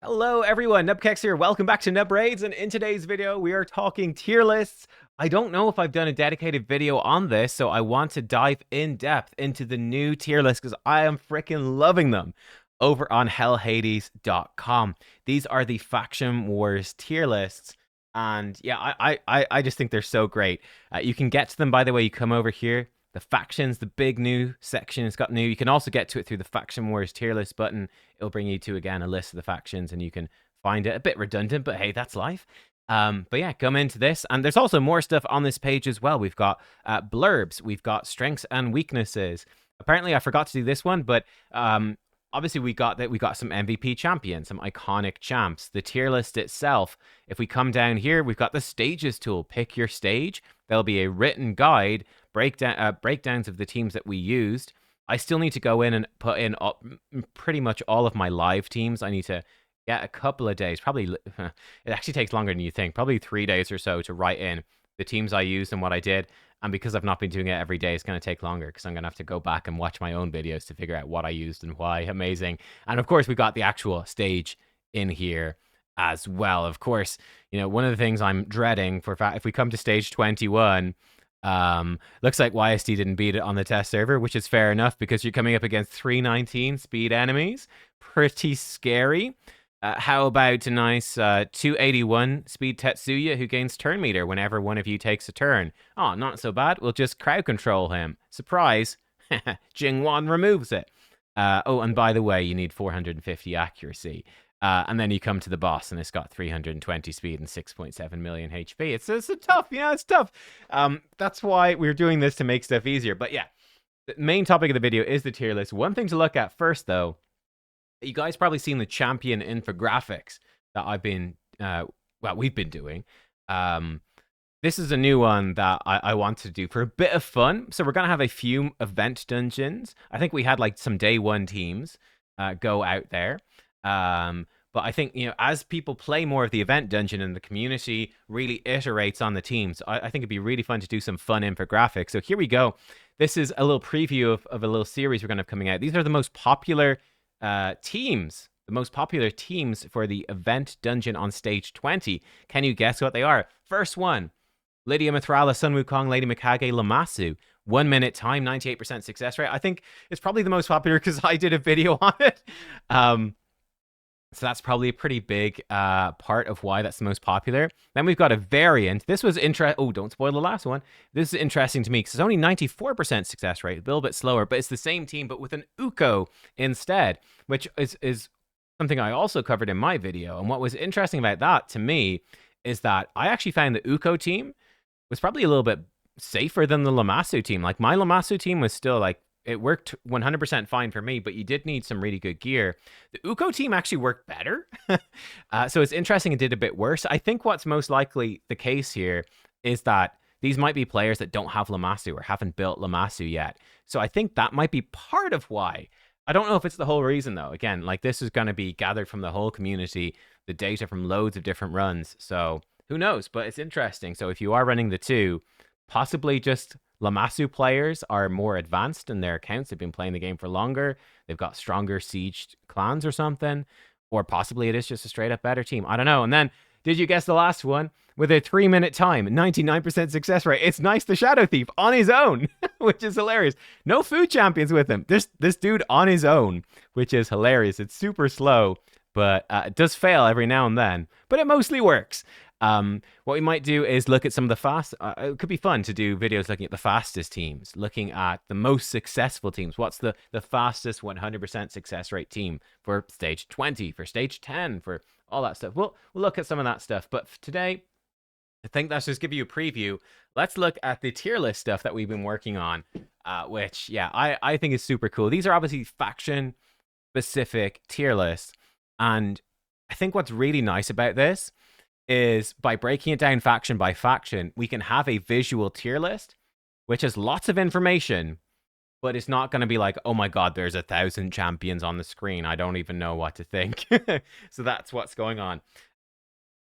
Hello everyone, nubkeks here. Welcome back to Nub Raids, and in today's video we are talking tier lists. I don't know if I've done a dedicated video on this, so I want to dive in depth into the new tier list because I am freaking loving them over on hellhades.com. These are the Faction Wars tier lists, and yeah, I just think they're so great. You can get to them, by the way. You come over here, the factions, the big new section, it's got new. You can also get to it through the Faction Wars tier list button. It'll bring you to, again, a list of the factions, and you can find it. A bit redundant, but hey, that's life. But yeah, come into this, and there's also more stuff on this page as well. We've got blurbs, we've got strengths and weaknesses. Apparently, I forgot to do this one, but obviously we got some MVP champions, some iconic champs. The tier list itself, if we come down here, we've got the stages tool. Pick your stage. There'll be a written guide, breakdowns of the teams that we used. I still need to go in and put in pretty much all of my live teams. I need to get a couple of days. Probably, it actually takes longer than you think. Probably 3 days or so to write in the teams I used and what I did. And because I've not been doing it every day, it's going to take longer because I'm going to have to go back and watch my own videos to figure out what I used and why. Amazing. And of course, we got the actual stage in here as well. Of course, you know, one of the things I'm dreading for if we come to stage 21, looks like YSD didn't beat it on the test server, which is fair enough because you're coming up against 319 speed enemies. Pretty scary. How about a nice 281 speed Tetsuya who gains turn meter whenever one of you takes a turn? Oh, not so bad. We'll just crowd control him. Surprise. Jingwan removes it. Oh, and by the way, you need 450 accuracy. And then you come to the boss, and it's got 320 speed and 6.7 million HP. It's tough, you know, it's tough. That's why we're doing this, to make stuff easier. But yeah, the main topic of the video is the tier list. One thing to look at first, though, you guys probably seen the champion infographics that we've been doing. This is a new one that I want to do for a bit of fun. So we're going to have a few event dungeons. I think we had like some day one teams go out there. But I think, you know, as people play more of the event dungeon and the community really iterates on the teams, I think it'd be really fun to do some fun infographics. So here we go. This is a little preview of a little series we're going to have coming out. These are the most popular teams. The most popular teams for the event dungeon on stage 20. Can you guess what they are? First one, Lydia Mithrala, Sun Wukong, Lady Mikage, Lammasu. 1 minute time, 98% success rate. I think it's probably the most popular because I did a video on it. So that's probably a pretty big part of why that's the most popular. Then we've got a variant. This was interesting. Oh, don't spoil the last one. This is interesting to me because it's only 94% success rate, a little bit slower, but it's the same team, but with an Uko instead, which is something I also covered in my video. And what was interesting about that to me is that I actually found the Uko team was probably a little bit safer than the Lammasu team. Like, my Lammasu team was still like, it worked 100% fine for me, but you did need some really good gear. The Uko team actually worked better. So it's interesting it did a bit worse. I think what's most likely the case here is that these might be players that don't have Lammasu or haven't built Lammasu yet. So I think that might be part of why. I don't know if it's the whole reason, though. Again, like, this is going to be gathered from the whole community, the data from loads of different runs. So who knows? But it's interesting. So if you are running the two, possibly just Lammasu players are more advanced in their accounts. They've been playing the game for longer. They've got stronger siege clans or something. Or possibly it is just a straight up better team. I don't know. And then, did you guess the last one? With a 3 minute time, 99% success rate. It's Nice the Shadow Thief on his own, which is hilarious. No food champions with him. This dude on his own, which is hilarious. It's super slow, but it does fail every now and then. But it mostly works. What we might do is look at some of the fast. It could be fun to do videos looking at the fastest teams, looking at the most successful teams. What's the fastest 100% success rate team for stage 20, for stage 10, for all that stuff. We'll look at some of that stuff. But today, I think that's just give you a preview. Let's look at the tier list stuff that we've been working on, which, yeah, I think is super cool. These are obviously faction specific tier lists, and I think what's really nice about this is by breaking it down faction by faction, we can have a visual tier list, which has lots of information, but it's not going to be like, oh my God, there's 1,000 champions on the screen. I don't even know what to think. So that's what's going on.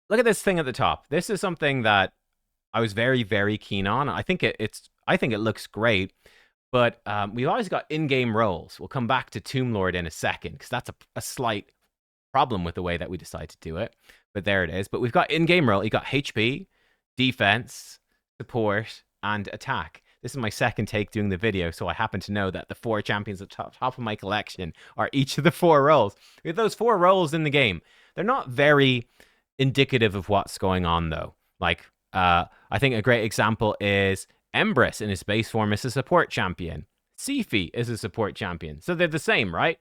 Look at this thing at the top. This is something that I was very, very keen on. I think it looks great, but we've always got in-game roles. We'll come back to Tomb Lord in a second because that's a slight problem with the way that we decide to do it, but there it is. But we've got in-game role. You got HP, defense, support, and attack. This is my second take doing the video, so I happen to know that the 4 champions at the top of my collection are each of the 4 roles. We have those 4 roles in the game. They're not very indicative of what's going on, though. Like, I think a great example is Embrys in his base form is a support champion. Sifi is a support champion. So they're the same, right?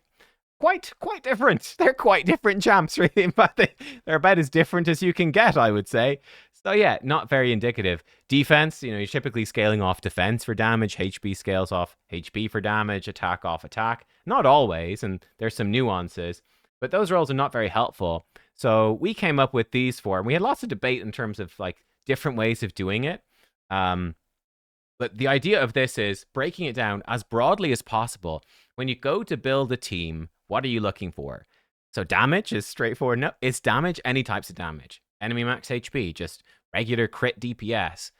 Quite different. They're quite different champs, really. In fact, they're about as different as you can get, I would say. So yeah, not very indicative. Defense, you're typically scaling off defense for damage. HP scales off HP for damage. Attack off attack. Not always, and there's some nuances. But those roles are not very helpful. So we came up with these 4. And we had lots of debate in terms of like different ways of doing it. But the idea of this is breaking it down as broadly as possible. When you go to build a team, what are you looking for? So damage is straightforward. No, it's damage, any types of damage. Enemy max HP, just regular crit DPS.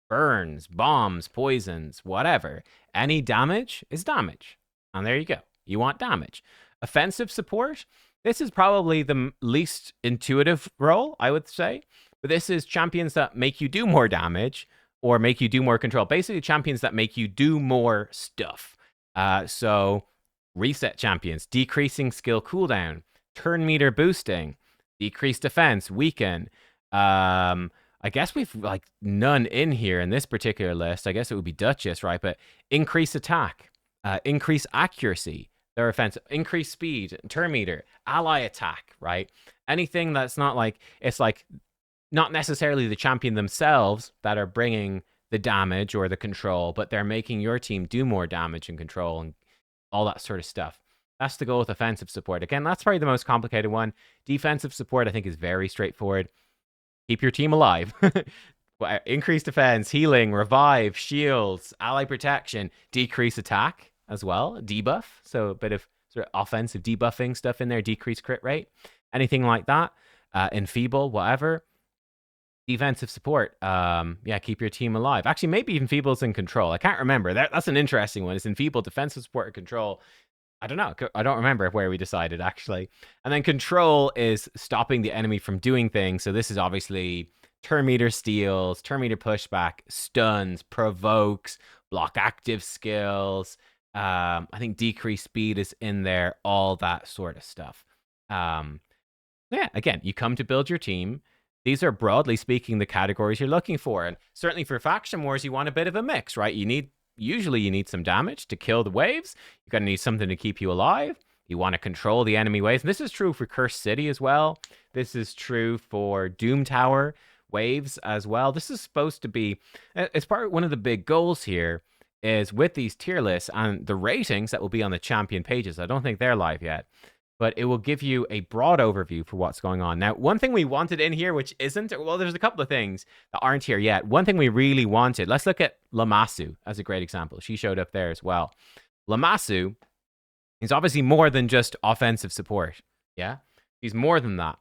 Burns, bombs, poisons, whatever. Any damage is damage. And there you go. You want damage. Offensive support, this is probably the least intuitive role, I would say. But this is champions that make you do more damage or make you do more control. Basically, champions that make you do more stuff. So reset champions, decreasing skill cooldown, turn meter boosting, decrease defense, weaken. I guess we've like none in here in this particular list. I guess it would be Duchess, right? But increase attack, increase accuracy, their offensive, increase speed, turn meter, ally attack, right? Anything that's not like, it's like not necessarily the champion themselves that are bringing the damage or the control, but they're making your team do more damage and control and all that sort of stuff. That's the goal with offensive support. Again, that's probably the most complicated one. Defensive support, I think, is very straightforward. Keep your team alive. Increase defense, healing, revive, shields, ally protection, decrease attack as well, debuff. So a bit of sort of offensive debuffing stuff in there, decrease crit rate, anything like that. Enfeeble, whatever. Defensive support, yeah, keep your team alive. Actually, maybe Enfeeble's in control. I can't remember. That's an interesting one. It's Enfeeble, defensive support, or control. I don't know. I don't remember where we decided, actually. And then control is stopping the enemy from doing things. So this is obviously turn meter steals, turn meter pushback, stuns, provokes, block active skills. I think decreased speed is in there, all that sort of stuff. Yeah, again, you come to build your team. These are, broadly speaking, the categories you're looking for. And certainly for faction wars, you want a bit of a mix, right? Usually you need some damage to kill the waves. You're going to need something to keep you alive. You want to control the enemy waves. And this is true for Cursed City as well. This is true for Doom Tower waves as well. This is supposed to be, as part of one of the big goals here, is with these tier lists and the ratings that will be on the champion pages. I don't think they're live yet, but it will give you a broad overview for what's going on. Now, one thing we wanted in here, which isn't, well, there's a couple of things that aren't here yet. One thing we really wanted, let's look at Lammasu as a great example. She showed up there as well. Lammasu is obviously more than just offensive support. Yeah, he's more than that.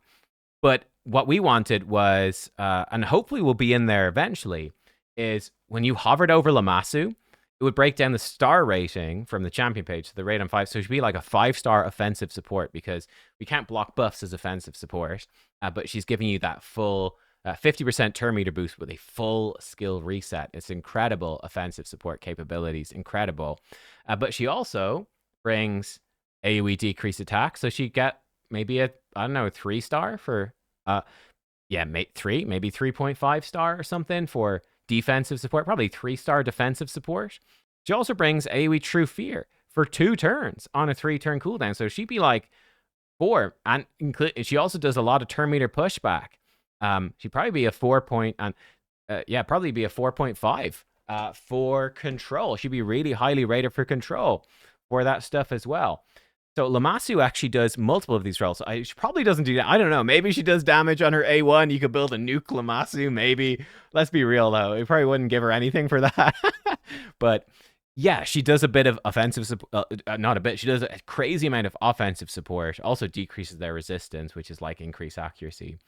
But what we wanted was, and hopefully will be in there eventually, is when you hovered over Lammasu, it would break down the star rating from the champion page to the rate on 5. So it should be like a 5-star offensive support, because we can't block buffs as offensive support. But she's giving you that full 50% turn meter boost with a full skill reset. It's incredible offensive support capabilities. Incredible. But she also brings AoE decrease attack. So she get maybe a, I don't know, 3-star for, yeah, maybe 3.5 star or something for defensive support, probably 3-star defensive support. She also brings AoE True Fear for 2 turns on a 3-turn cooldown. So she'd be like 4. And she also does a lot of turn meter pushback. She'd probably be a 4 point, and yeah, probably be a 4.5 for control. She'd be really highly rated for control for that stuff as well. So Lammasu actually does multiple of these roles. She probably doesn't do that. I don't know. Maybe she does damage on her A1. You could build a nuke Lammasu, maybe. Let's be real, though. It probably wouldn't give her anything for that. But yeah, she does a bit of offensive support. Not a bit. She does a crazy amount of offensive support. Also decreases their resistance, which is like increased accuracy.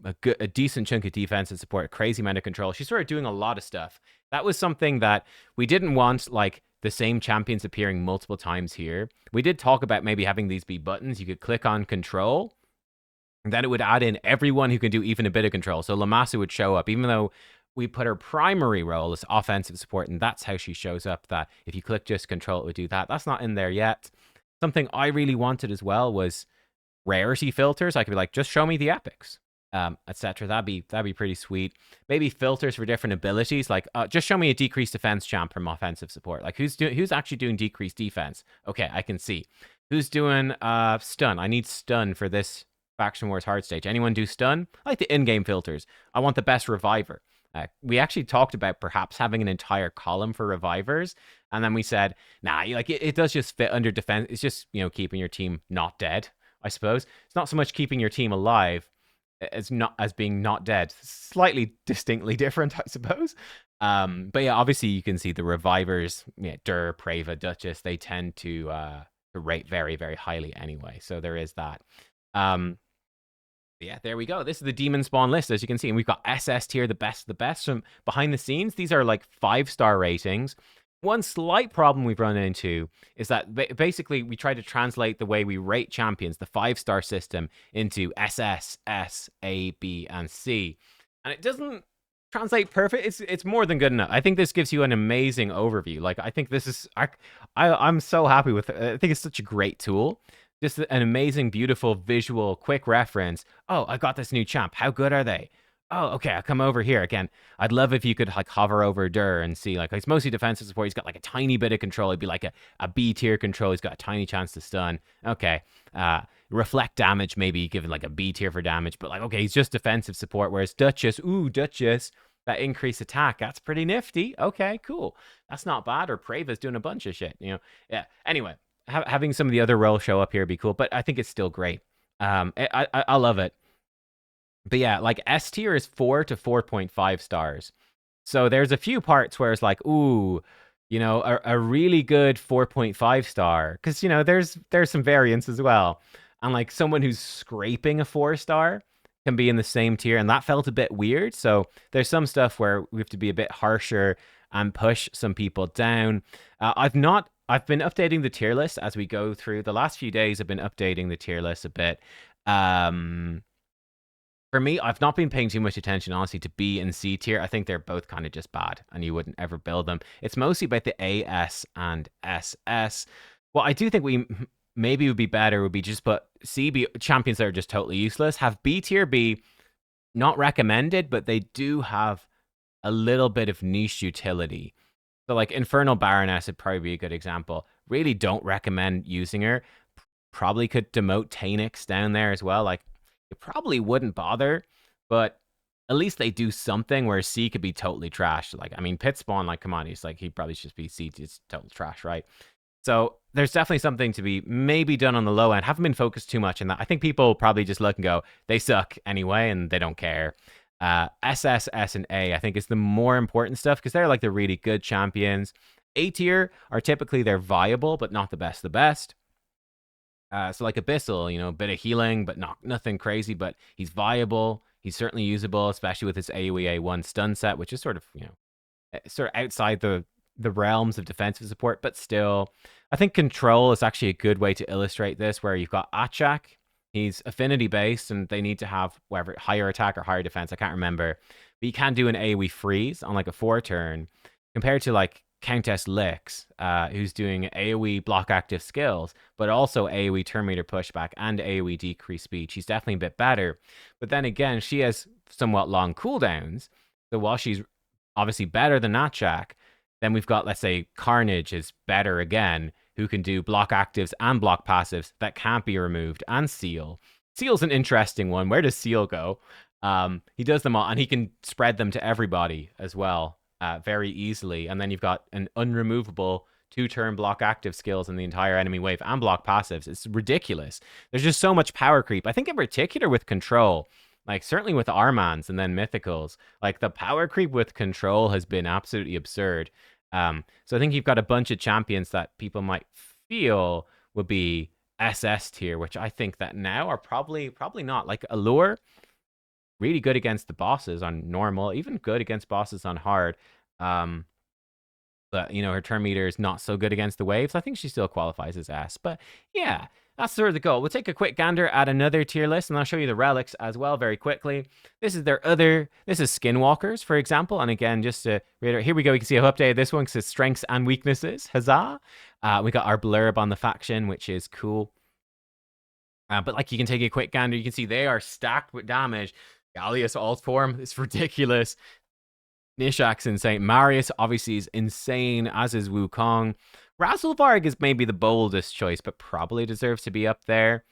A decent chunk of defensive support. A crazy amount of control. She's sort of doing a lot of stuff. That was something that we didn't want, like, the same champions appearing multiple times here. We did talk about maybe having these be buttons. You could click on control And then it would add in everyone who can do even a bit of control. So Lamasa would show up, even though we put her primary role as offensive support, and that's how she shows up. That if you click just control, it would do that. That's not in there yet. Something I really wanted as well was rarity filters. I could be like, just show me the epics, etc. That'd be pretty sweet. Maybe filters for different abilities, like just show me a decreased defense champ from offensive support. Like who's actually doing decreased defense? Okay, I can see. Who's doing stun? I need stun for this Faction Wars hard stage. Anyone do stun? I like the in-game filters. I want the best reviver. We actually talked about perhaps having an entire column for revivers, and then we said, nah, like it does just fit under defense. It's just, you know, keeping your team not dead, I suppose. It's not so much keeping your team alive as being not dead. Slightly distinctly different, I suppose. But yeah, obviously you can see the revivers, yeah, Dur, Prava, Duchess, they tend to rate very, very highly anyway. So there is that. Yeah, there we go. This is the demon spawn list, as you can see. And we've got SS tier, the best of the best. From behind the scenes, these are like 5-star ratings. One slight problem we've run into is that basically we try to translate the way we rate champions, the 5-star system, into SS, S, A, B, and C. And it doesn't translate perfect. It's more than good enough. I think this gives you an amazing overview. Like, I think this is... I'm so happy with it. I think it's such a great tool. Just an amazing, beautiful, visual, quick reference. Oh, I got this new champ. How good are they? Oh, okay, I'll come over here. Again, I'd love if you could like hover over Dur and see, like, it's mostly defensive support. He's got like a tiny bit of control. It'd be like a B tier control. He's got a tiny chance to stun. Okay. Reflect damage, maybe given like a B tier for damage, but like, okay, he's just defensive support. Whereas Duchess, that increased attack, that's pretty nifty. Okay, cool. That's not bad. Or Prava's doing a bunch of shit, you know? Yeah. Anyway, having some of the other roles show up here would be cool, but I think it's still great. I love it. But yeah, like S tier is 4 to 4.5 stars. So there's a few parts where it's like, ooh, you know, a really good 4.5 star. Because, you know, there's some variance as well. And like someone who's scraping a 4-star can be in the same tier. And that felt a bit weird. So there's some stuff where we have to be a bit harsher and push some people down. I've been updating the tier list as we go through. The last few days I've been updating the tier list a bit. For me, I've not been paying too much attention, honestly, to B and C tier. I think they're both kind of just bad, and you wouldn't ever build them. It's mostly about the A, S, and SS. What I do think we maybe would be better would be just put C, B champions that are just totally useless. Have B tier be not recommended, but they do have a little bit of niche utility. So like Infernal Baroness would probably be a good example. Really don't recommend using her. Probably could demote Tanix down there as well. Like, it probably wouldn't bother, but at least they do something where C could be totally trash. Like, I mean, Pit Spawn, like, come on, he probably should be C, just total trash, right? So there's definitely something to be maybe done on the low end. Haven't been focused too much on that. I think people probably just look and go, they suck anyway, and they don't care. SS, S, and A, I think, is the more important stuff because they're like the really good champions. A tier are typically they're viable, but not the best of the best. So like Abyssal, you know, a bit of healing, but nothing crazy, but he's viable. He's certainly usable, especially with his AoE A1 stun set, which is sort of, you know, sort of outside the realms of defensive support, but still. I think Control is actually a good way to illustrate this, where you've got Achak. He's affinity based, and they need to have whatever higher attack or higher defense. I can't remember, but you can do an AoE freeze on like a 4-turn, compared to like Countess Lix, who's doing AoE block active skills, but also AoE turn meter pushback and AoE decrease speed. She's definitely a bit better. But then again, she has somewhat long cooldowns. So while she's obviously better than Natchak, then we've got, let's say, Carnage is better again, who can do block actives and block passives that can't be removed, and Seal. Seal's an interesting one. Where does Seal go? He does them all, and he can spread them to everybody as well. Very easily, and then you've got an unremovable 2-turn block active skills in the entire enemy wave and block passives. It's ridiculous. There's just so much power creep. I think in particular with Control, like certainly with Armans and then Mythicals, like the power creep with Control has been absolutely absurd. So I think you've got a bunch of champions that people might feel would be SS tier, which I think that now are probably not. Like Allure, really good against the bosses on normal, even good against bosses on hard. But, you know, her turn meter is not so good against the waves. I think she still qualifies as S. But, yeah, that's sort of the goal. We'll take a quick gander at another tier list, and I'll show you the relics as well very quickly. This is Skinwalkers, for example. And again, just to reiterate, here we go. You can see I've updated this one because it's strengths and weaknesses. Huzzah! We got our blurb on the faction, which is cool. But like, you can take a quick gander. You can see they are stacked with damage. Gallius alt form is ridiculous. Nishak's insane. Marius obviously is insane, as is Wukong. Razzlevarg is maybe the boldest choice, but probably deserves to be up there.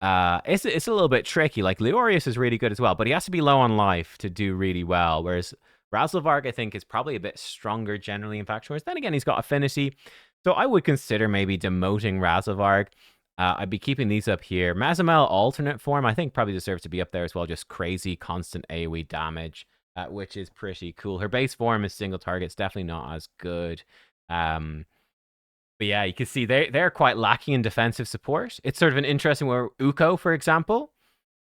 It's a little bit tricky. Like, Leorius is really good as well, but he has to be low on life to do really well. Whereas Razzlevarg, I think, is probably a bit stronger generally in faction wars. Then again, he's got affinity. So I would consider maybe demoting Razzlevarg. I'd be keeping these up here. Mazamel alternate form, I think, probably deserves to be up there as well. Just crazy constant AoE damage, which is pretty cool. Her base form is single target. It's definitely not as good. But yeah, you can see they're quite lacking in defensive support. It's sort of an interesting where Uko, for example,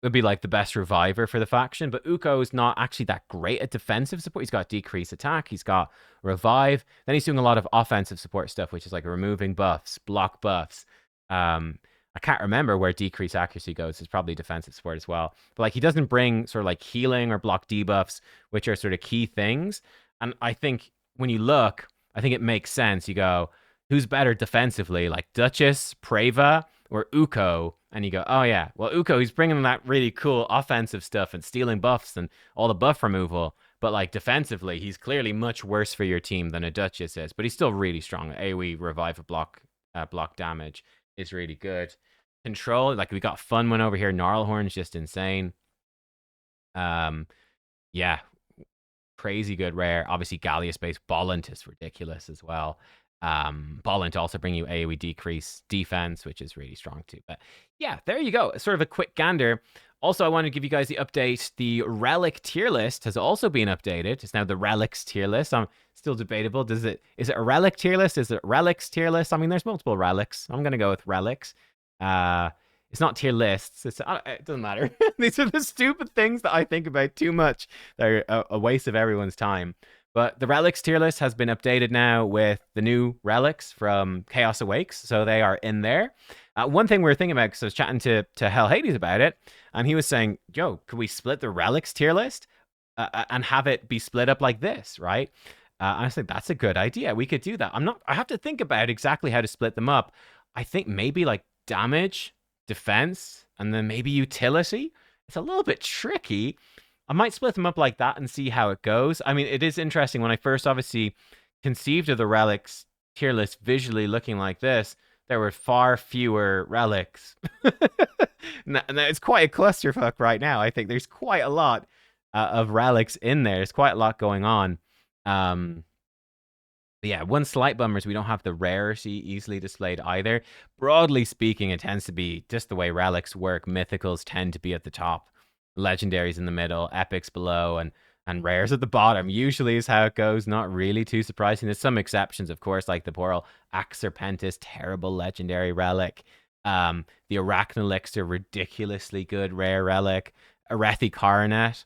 would be like the best reviver for the faction, but Uko is not actually that great at defensive support. He's got decreased attack, he's got revive, then he's doing a lot of offensive support stuff, which is like removing buffs, block buffs. I can't remember where decreased accuracy goes. It's probably defensive support as well. But like, he doesn't bring sort of like healing or block debuffs, which are sort of key things. And I think when you look, I think it makes sense. You go, who's better defensively, like Duchess, Preva, or Uko? And you go, oh yeah, well, Uko, he's bringing that really cool offensive stuff and stealing buffs and all the buff removal. But like, defensively, he's clearly much worse for your team than a Duchess is. But he's still really strong. AoE, revive, block damage is really good. Control, like, we got Funwin over here. Gnarlhorn's just insane. Yeah, crazy good rare. Obviously, Gallius-based Bollant is ridiculous as well. Bollant also bring you AoE decrease defense, which is really strong too. But yeah, there you go. Sort of a quick gander. Also, I want to give you guys the update. The Relic tier list has also been updated. It's now the Relics tier list. I'm still debatable. Is it a Relic tier list? Is it Relics tier list? I mean, there's multiple Relics. I'm going to go with Relics. It's not tier lists. It doesn't matter. These are the stupid things that I think about too much. They're a waste of everyone's time. But the Relics tier list has been updated now with the new relics from Chaos Awakes, so they are in there. One thing we were thinking about, because I was chatting to Hell Hades about it, and he was saying, yo, could we split the Relics tier list and have it be split up like this, right? I was like, that's a good idea. We could do that. I have to think about exactly how to split them up. I think maybe like damage, defense, and then maybe utility. It's a little bit tricky. I might split them up like that and see how it goes. I mean, it is interesting. When I first obviously conceived of the relics tier list visually looking like this, there were far fewer relics. And it's quite a clusterfuck right now. I think there's quite a lot of relics in there. There's quite a lot going on. But yeah, one slight bummer is we don't have the rarity easily displayed either. Broadly speaking, it tends to be just the way relics work. Mythicals tend to be at the top, legendaries in the middle, epics below, and rares at the bottom. Usually is how it goes. Not really too surprising. There's some exceptions, of course, like the Boral Axe Serpentis, terrible legendary relic. The Arachnelixir, ridiculously good rare relic. Arethi Coronet,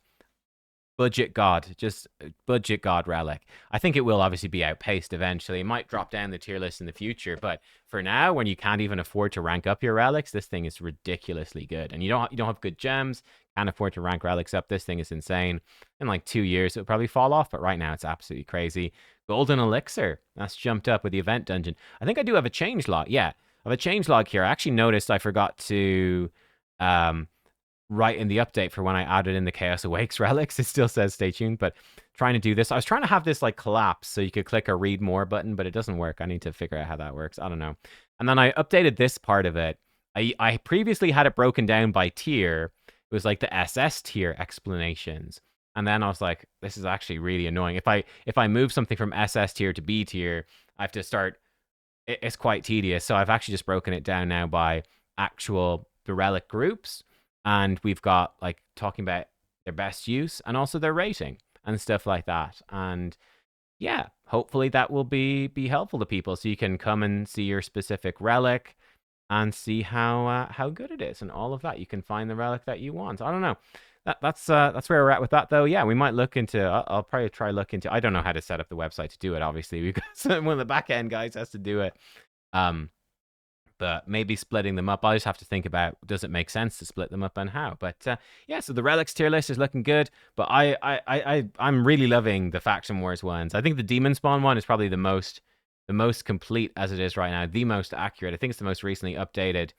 budget god, just budget god relic. I think it will obviously be outpaced eventually. It might drop down the tier list in the future, but for now, when you can't even afford to rank up your relics, this thing is ridiculously good. And you don't have good gems, can't afford to rank relics up. This thing is insane. In like 2 years, it'll probably fall off, but right now it's absolutely crazy. Golden Elixir, that's jumped up with the event dungeon. I think I do have a change log. Yeah, I have a change log here. I actually noticed I forgot to write in the update for when I added in the Chaos Awakes relics. It still says stay tuned, but trying to do this. I was trying to have this like collapse so you could click a read more button, but it doesn't work. I need to figure out how that works. I don't know. And then I updated this part of it. I previously had it broken down by tier. It was like the SS tier explanations. And then I was like, this is actually really annoying. If I move something from SS tier to B tier, I have to start. It's quite tedious. So I've actually just broken it down now by the relic groups. And we've got like talking about their best use and also their rating and stuff like that. And yeah, hopefully that will be helpful to people, so you can come and see your specific relic and see how good it is and all of that. You can find the relic that you want. I don't know. That's where we're at with that, though. Yeah, we might look into. I'll probably try look into. I don't know how to set up the website to do it. Obviously, we've got one of the back end guys has to do it. but maybe splitting them up. I just have to think about, does it make sense to split them up and how? But yeah, so the relics tier list is looking good. But I'm really loving the faction wars ones. I think the demon spawn one is probably the most complete as it is right now, the most accurate. I think it's the most recently updated.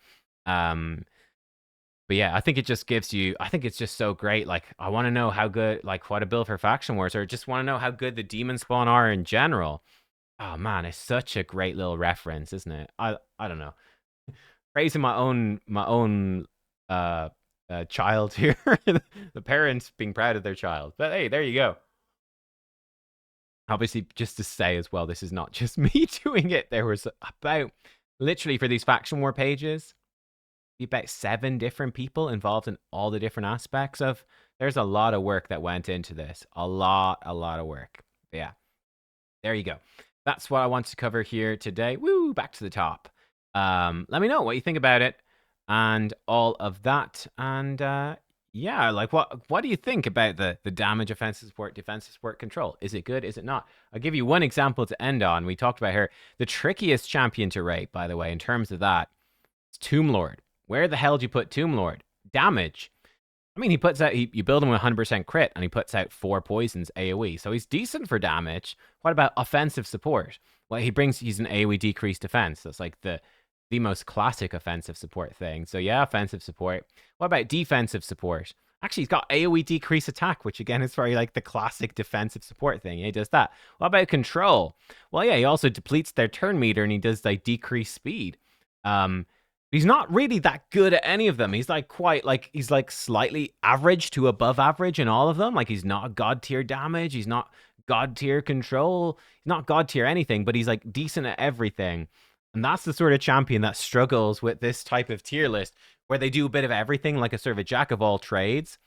But yeah, I think it just gives you, I think it's just so great. Like, I want to know how good, like, what a build for faction wars, or just want to know how good the demon spawn are in general. Oh man, it's such a great little reference, isn't it? I don't know. Praising my own child here, the parents being proud of their child. But hey, there you go. Obviously, just to say as well, this is not just me doing it. There was about, literally for these faction war pages, about 7 different people involved in all the different aspects of. There's a lot of work that went into this. A lot of work. But yeah, there you go. That's what I want to cover here today. Woo, back to the top. Let me know what you think about it and all of that. And yeah, like what do you think about the damage, offensive support, defensive support, control? Is it good? Is it not? I'll give you one example to end on. We talked about her. The trickiest champion to rate, by the way, in terms of that, is Tomb Lord. Where the hell do you put Tomb Lord? Damage. I mean, he puts out, you build him with 100% crit, and he puts out 4 poisons AoE. So he's decent for damage. What about offensive support? Well, he's an AoE decreased defense. That's like the most classic offensive support thing. So yeah, offensive support. What about defensive support? Actually, he's got AoE decrease attack, which again is very like the classic defensive support thing. He does that. What about control? Well, yeah, he also depletes their turn meter, and he does like decreased speed. He's not really that good at any of them. He's like he's like slightly average to above average in all of them. Like, he's not god tier damage. He's not god tier control. He's not god tier anything, but he's like decent at everything. And that's the sort of champion that struggles with this type of tier list, where they do a bit of everything, like a sort of a jack of all trades,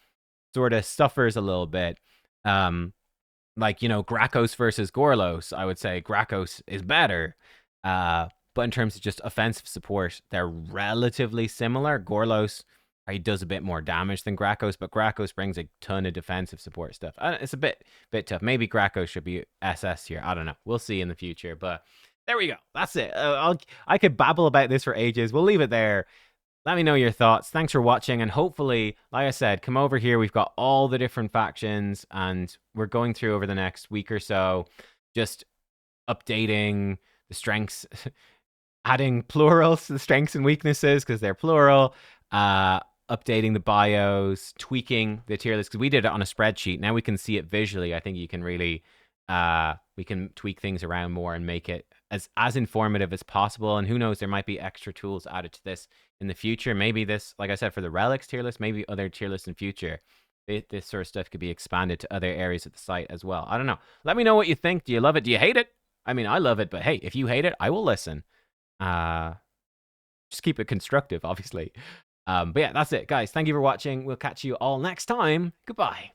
sort of suffers a little bit. Like, you know, Gracchos versus Gorlos, I would say Gracchos is better. But in terms of just offensive support, they're relatively similar. Gorlos, he does a bit more damage than Gracchos, but Gracchos brings a ton of defensive support stuff. It's a bit tough. Maybe Gracchos should be SS here. I don't know. We'll see in the future. But there we go. That's it. I could babble about this for ages. We'll leave it there. Let me know your thoughts. Thanks for watching. And hopefully, like I said, come over here. We've got all the different factions, and we're going through over the next week or so, just updating the strengths. Adding plurals to the strengths and weaknesses because they're plural, updating the bios, tweaking the tier list, because we did it on a spreadsheet. Now we can see it visually. I think you can really, we can tweak things around more and make it as informative as possible. And who knows, there might be extra tools added to this in the future. Maybe this, like I said, for the relics tier list, maybe other tier lists in future. This sort of stuff could be expanded to other areas of the site as well. I don't know. Let me know what you think. Do you love it? Do you hate it? I mean, I love it, but hey, if you hate it, I will listen. Just keep it constructive, obviously. But yeah, that's it, guys. Thank you for watching. We'll catch you all next time. Goodbye.